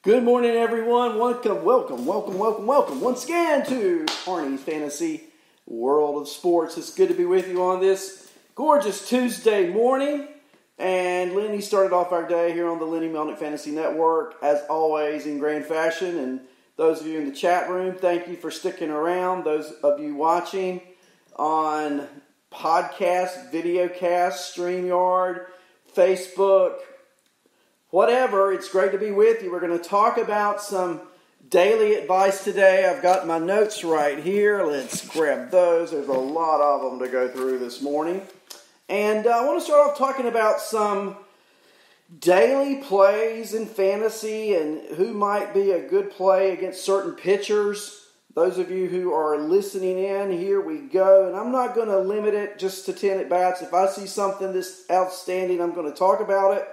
Good morning, everyone. Welcome once again to Arnie's Fantasy World of Sports. It's good to be with you on this gorgeous Tuesday morning. And Lenny started off our day here on the Lenny Melnick Fantasy Network, as always, in grand fashion. And those of you in the chat room, thank you for sticking around. Those of you watching on podcast, videocast, StreamYard, Facebook, whatever, it's great to be with you. We're going to talk about some daily advice today. I've got my notes right here. Let's grab those. There's a lot of them to go through this morning. And I want to start off talking about some daily plays in fantasy and who might be a good play against certain pitchers. Those of you who are listening in, here we go. And I'm not going to limit it just to 10 at-bats. If I see something this outstanding, I'm going to talk about it.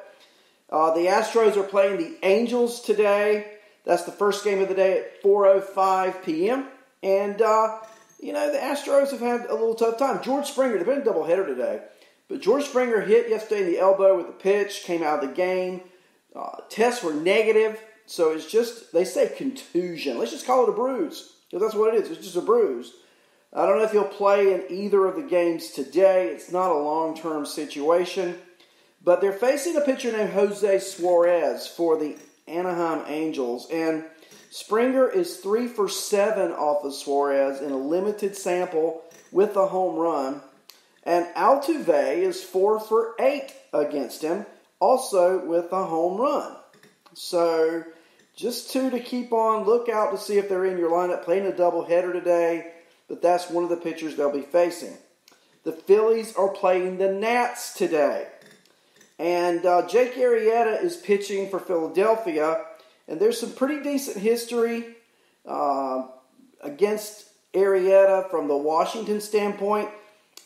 The Astros are playing the Angels today. That's the first game of the day at 4:05 p.m. And, the Astros have had a little tough time. George Springer, they've been a doubleheader today. But George Springer hit yesterday in the elbow with a pitch, came out of the game. Tests were negative. So it's just, they say contusion. Let's just call it a bruise. Because that's what it is. It's just a bruise. I don't know if he'll play in either of the games today. It's not a long-term situation. But they're facing a pitcher named Jose Suarez for the Anaheim Angels. And Springer is 3 for 7 off of Suarez in a limited sample with a home run. And Altuve is 4 for 8 against him, also with a home run. So just two to keep on. Look out to see if they're in your lineup. Playing a doubleheader today, but that's one of the pitchers they'll be facing. The Phillies are playing the Nats today. And Jake Arrieta is pitching for Philadelphia. And there's some pretty decent history against Arrieta from the Washington standpoint.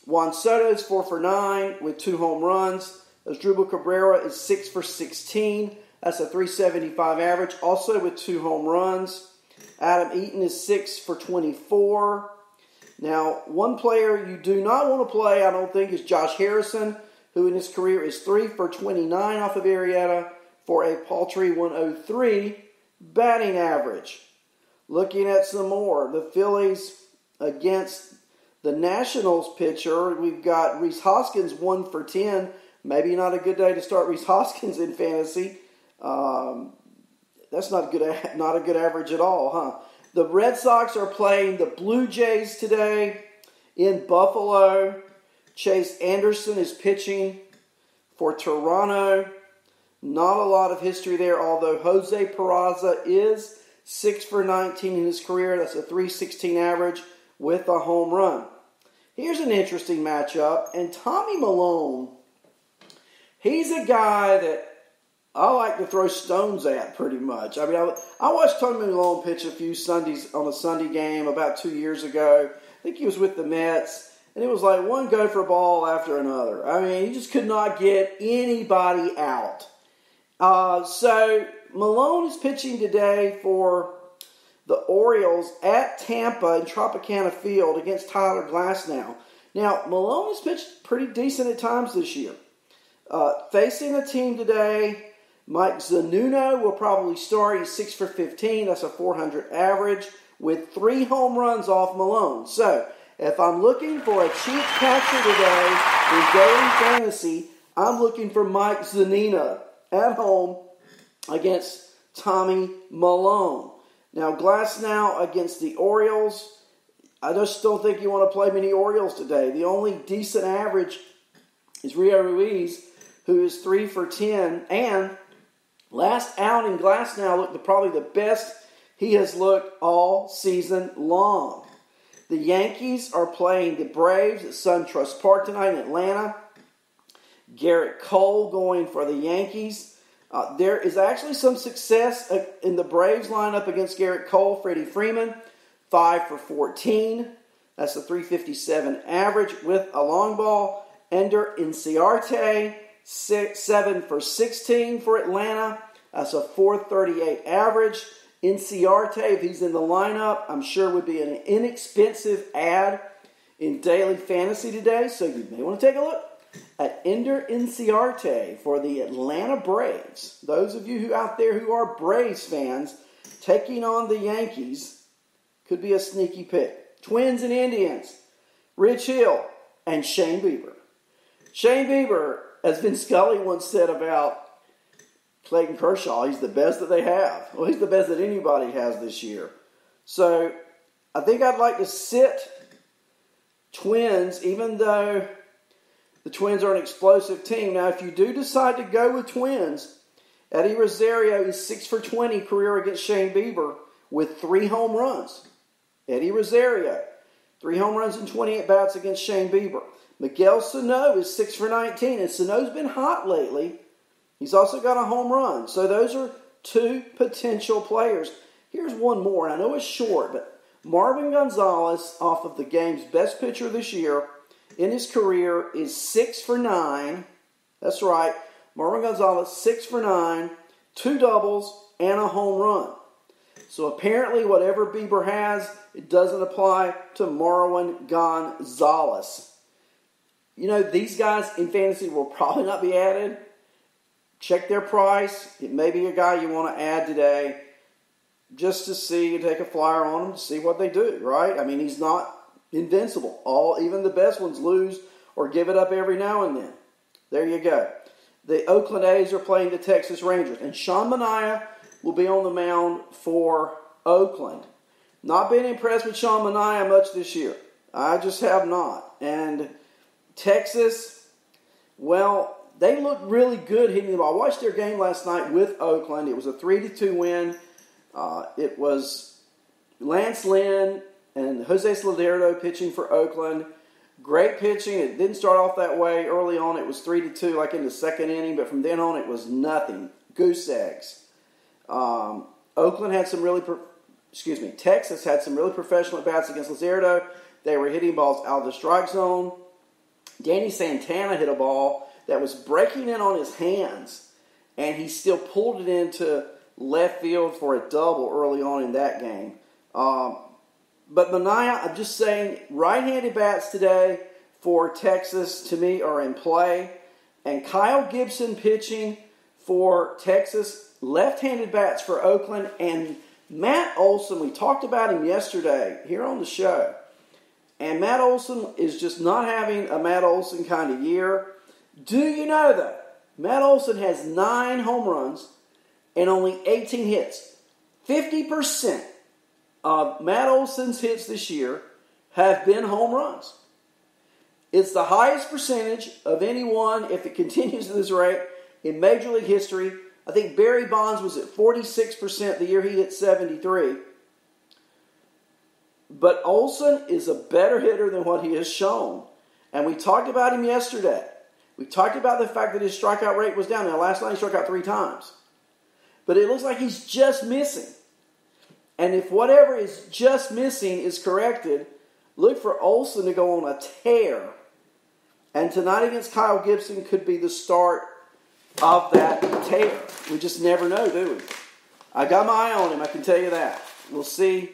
Juan Soto is 4 for 9 with 2 home runs. Asdrubal Cabrera is 6 for 16. That's a 375 average, also with 2 home runs. Adam Eaton is 6 for 24. Now, one player you do not want to play, I don't think, is Josh Harrison, who in his career is 3 for 29 off of Arrieta for a paltry 103 batting average. Looking at some more, the Phillies against the Nationals pitcher, we've got Rhys Hoskins 1 for 10. Maybe not a good day to start Rhys Hoskins in fantasy. That's not a good average at all, huh? The Red Sox are playing the Blue Jays today in Buffalo. Chase Anderson is pitching for Toronto. Not a lot of history there, although Jose Peraza is 6 for 19 in his career. That's a 316 average with a home run. Here's an interesting matchup. And Tommy Milone, he's a guy that I like to throw stones at pretty much. I mean, I watched Tommy Milone pitch a few Sundays on a Sunday game about 2 years ago. I think he was with the Mets. And it was like one gopher ball after another. I mean, he just could not get anybody out. So Milone is pitching today for the Orioles at Tampa in Tropicana Field against Tyler Glasnow. Now, Milone has pitched pretty decent at times this year. Facing a team today, Mike Zunino will probably start. He's 6 for 15. That's a 400 average with 3 home runs off Milone. So, if I'm looking for a cheap catcher today in daily fantasy, I'm looking for Mike Zunino at home against Tommy Milone. Now, Glasnow against the Orioles. I just don't think you want to play many Orioles today. The only decent average is Rio Ruiz, who is 3 for 10. And last outing, Glasnow looked probably the best he has looked all season long. The Yankees are playing the Braves at SunTrust Park tonight in Atlanta. Garrett Cole going for the Yankees. There is actually some success in the Braves lineup against Garrett Cole. Freddie Freeman, 5 for 14. That's a 357 average with a long ball. Ender Inciarte, 7 for 16 for Atlanta. That's a 438 average. Inciarte, if he's in the lineup, I'm sure would be an inexpensive ad in daily fantasy today. So you may want to take a look at Ender Inciarte for the Atlanta Braves. Those of you out there who are Braves fans, taking on the Yankees could be a sneaky pick. Twins and Indians, Rich Hill and Shane Bieber. Shane Bieber, as Vin Scully once said about Clayton Kershaw, he's the best that they have. Well, he's the best that anybody has this year. So I think I'd like to sit Twins, even though the Twins are an explosive team. Now, if you do decide to go with Twins, Eddie Rosario is 6 for 20 career against Shane Bieber with 3 home runs. Eddie Rosario, 3 home runs and 20 at-bats against Shane Bieber. Miguel Sano is 6 for 19, and Sano's been hot lately. He's also got a home run. So those are 2 potential players. Here's one more, and I know it's short, but Marvin Gonzalez, off of the game's best pitcher this year in his career, is 6 for 9. That's right. Marvin Gonzalez, 6 for 9, 2 doubles, and a home run. So apparently whatever Bieber has, it doesn't apply to Marwin Gonzalez. You know, these guys in fantasy will probably not be added. Check their price. It may be a guy you want to add today just to see, take a flyer on him to see what they do, right? I mean, he's not invincible. Even the best ones lose or give it up every now and then. There you go. The Oakland A's are playing the Texas Rangers, and Sean Manaea will be on the mound for Oakland. Not been impressed with Sean Manaea much this year. I just have not. And Texas, well, they look really good hitting the ball. I watched their game last night with Oakland. It was a 3-2 win. It was Lance Lynn and Jose Solerdo pitching for Oakland. Great pitching. It didn't start off that way. Early on, it was 3-2, like in the second inning, but from then on, it was nothing. Goose eggs. Oakland had some really, Texas had some really professional at-bats against Luzardo. They were hitting balls out of the strike zone. Danny Santana hit a ball that was breaking in on his hands, and he still pulled it into left field for a double early on in that game. But Manaea, I'm just saying, right-handed bats today for Texas, to me, are in play. And Kyle Gibson pitching for Texas, left-handed bats for Oakland. And Matt Olson, we talked about him yesterday here on the show. And Matt Olson is just not having a Matt Olson kind of year. Do you know, though, Matt Olson has 9 home runs and only 18 hits. 50% of Matt Olson's hits this year have been home runs. It's the highest percentage of anyone, if it continues at this rate, in Major League history. I think Barry Bonds was at 46% the year he hit 73. But Olson is a better hitter than what he has shown. And we talked about him yesterday. We talked about the fact that his strikeout rate was down. Now, last night he struck out 3 times. But it looks like he's just missing. And if whatever is just missing is corrected, look for Olson to go on a tear. And tonight against Kyle Gibson could be the start of that tear. We just never know, do we? I got my eye on him, I can tell you that. We'll see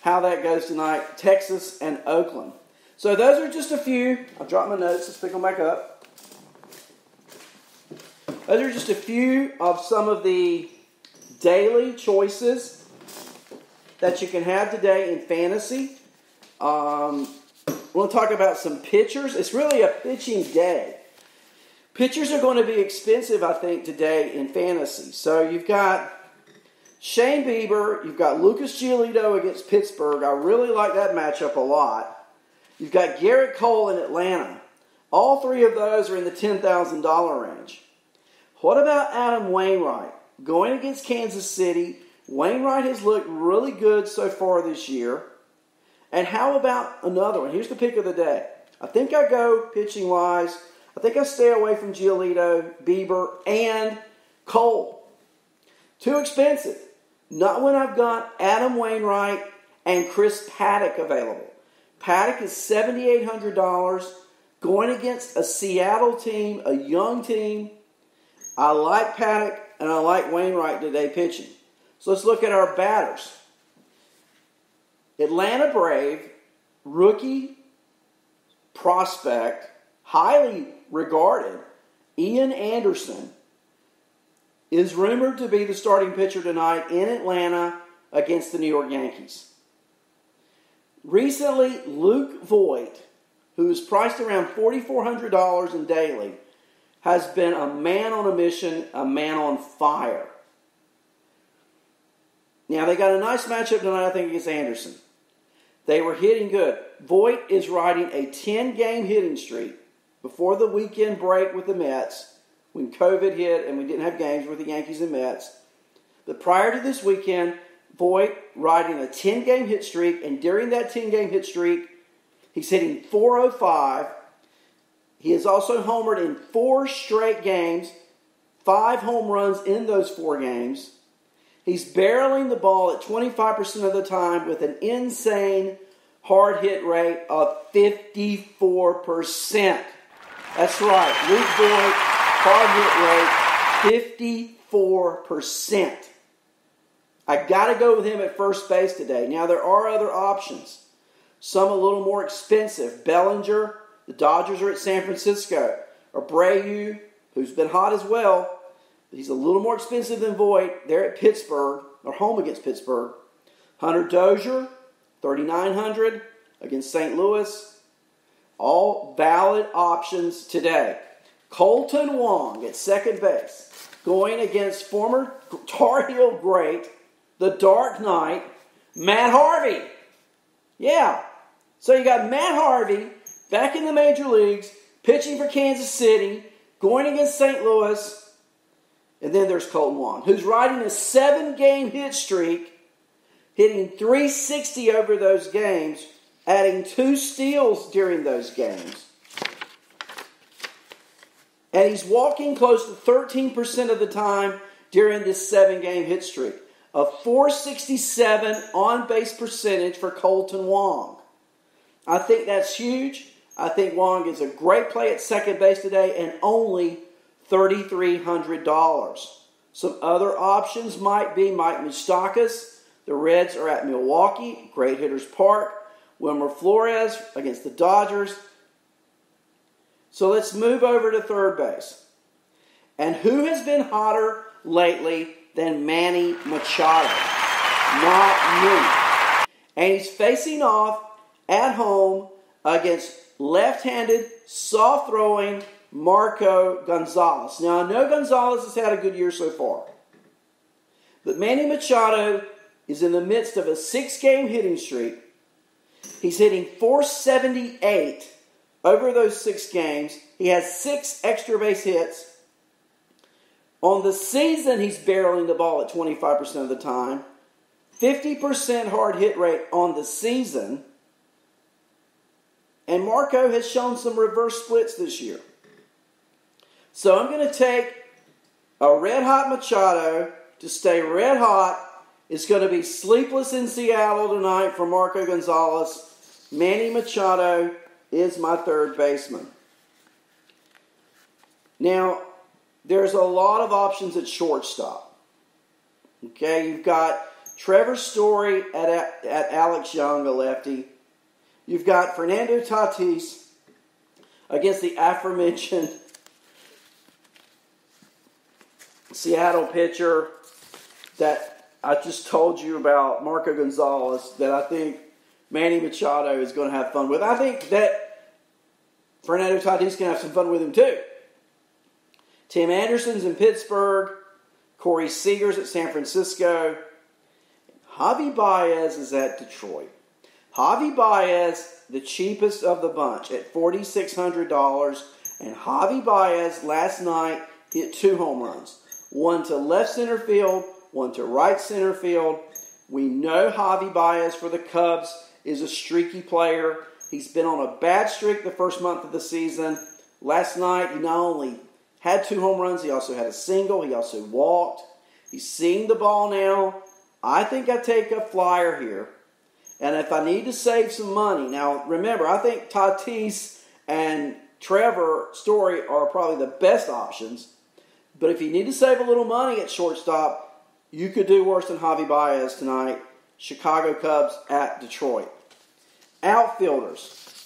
how that goes tonight. Texas and Oakland. So those are just a few. I'll drop my notes. Let's pick them back up. Those are just a few of some of the daily choices that you can have today in fantasy. We'll talk about some pitchers. It's really a pitching day. Pitchers are going to be expensive, I think, today in fantasy. So you've got Shane Bieber. You've got Lucas Giolito against Pittsburgh. I really like that matchup a lot. You've got Garrett Cole in Atlanta. All 3 of those are in the $10,000 range. What about Adam Wainwright? Going against Kansas City, Wainwright has looked really good so far this year. And how about another one? Here's the pick of the day. I think I go pitching-wise. I think I stay away from Giolito, Bieber, and Cole. Too expensive. Not when I've got Adam Wainwright and Chris Paddack available. Paddack is $7,800 going against a Seattle team, a young team. I like Paddack and I like Wainwright today pitching. So let's look at our batters. Atlanta Brave, rookie prospect, highly regarded, Ian Anderson, is rumored to be the starting pitcher tonight in Atlanta against the New York Yankees. Recently, Luke Voigt, who is priced around $4,400 in daily, has been a man on a mission, a man on fire. Now, they got a nice matchup tonight, I think, against Anderson. They were hitting good. Voigt is riding a 10-game hitting streak before the weekend break with the Mets, when COVID hit and we didn't have games with the Yankees and Mets. But prior to this weekend, Voigt riding a 10-game hit streak, and during that 10-game hit streak, he's hitting .405. He has also homered in 4 straight games, 5 home runs in those 4 games. He's barreling the ball at 25% of the time with an insane hard hit rate of 54%. That's right, Luke Voigt, hard hit rate 54%. I got to go with him at first base today. Now, there are other options. Some a little more expensive. Bellinger, the Dodgers are at San Francisco. Abreu, who's been hot as well. He's a little more expensive than Voigt. They're at Pittsburgh, or home against Pittsburgh. Hunter Dozier, $3,900 against St. Louis. All valid options today. Colton Wong at second base, going against former Tar Heel great, the Dark Knight, Matt Harvey. Yeah. So you got Matt Harvey back in the major leagues, pitching for Kansas City, going against St. Louis. And then there's Colton Wong, who's riding a 7-game hit streak, hitting .360 over those games, adding 2 steals during those games. And he's walking close to 13% of the time during this 7-game hit streak. A .467 on-base percentage for Colton Wong. I think that's huge. I think Wong is a great play at second base today, and only $3,300. Some other options might be Mike Moustakas. The Reds are at Milwaukee, Great Hitters Park. Wilmer Flores against the Dodgers. So let's move over to third base. And who has been hotter lately than Manny Machado? Not me. And he's facing off at home against left-handed, soft-throwing Marco Gonzalez. Now, I know Gonzalez has had a good year so far. But Manny Machado is in the midst of a 6-game hitting streak. He's hitting .478 over those 6 games. He has 6 extra base hits. On the season, he's barreling the ball at 25% of the time. 50% hard hit rate on the season. And Marco has shown some reverse splits this year. So I'm going to take a red-hot Machado to stay red-hot. It's going to be sleepless in Seattle tonight for Marco Gonzalez. Manny Machado is my third baseman. Now, there's a lot of options at shortstop. Okay, you've got Trevor Story at Alex Young, a lefty. You've got Fernando Tatis against the aforementioned Seattle pitcher that I just told you about, Marco Gonzalez, that I think Manny Machado is going to have fun with. I think that Fernando Tatis can have some fun with him too. Tim Anderson's in Pittsburgh. Corey Seager's at San Francisco. Javi Baez is at Detroit. Javi Baez, the cheapest of the bunch, at $4,600. And Javi Baez last night hit 2 home runs. One to left center field, one to right center field. We know Javi Baez for the Cubs is a streaky player. He's been on a bad streak the first month of the season. Last night, he not only had 2 home runs, he also had a single. He also walked. He's seeing the ball now. I think I take a flyer here. And if I need to save some money, now remember, I think Tatis and Trevor Story are probably the best options. But if you need to save a little money at shortstop, you could do worse than Javi Baez tonight. Chicago Cubs at Detroit. Outfielders.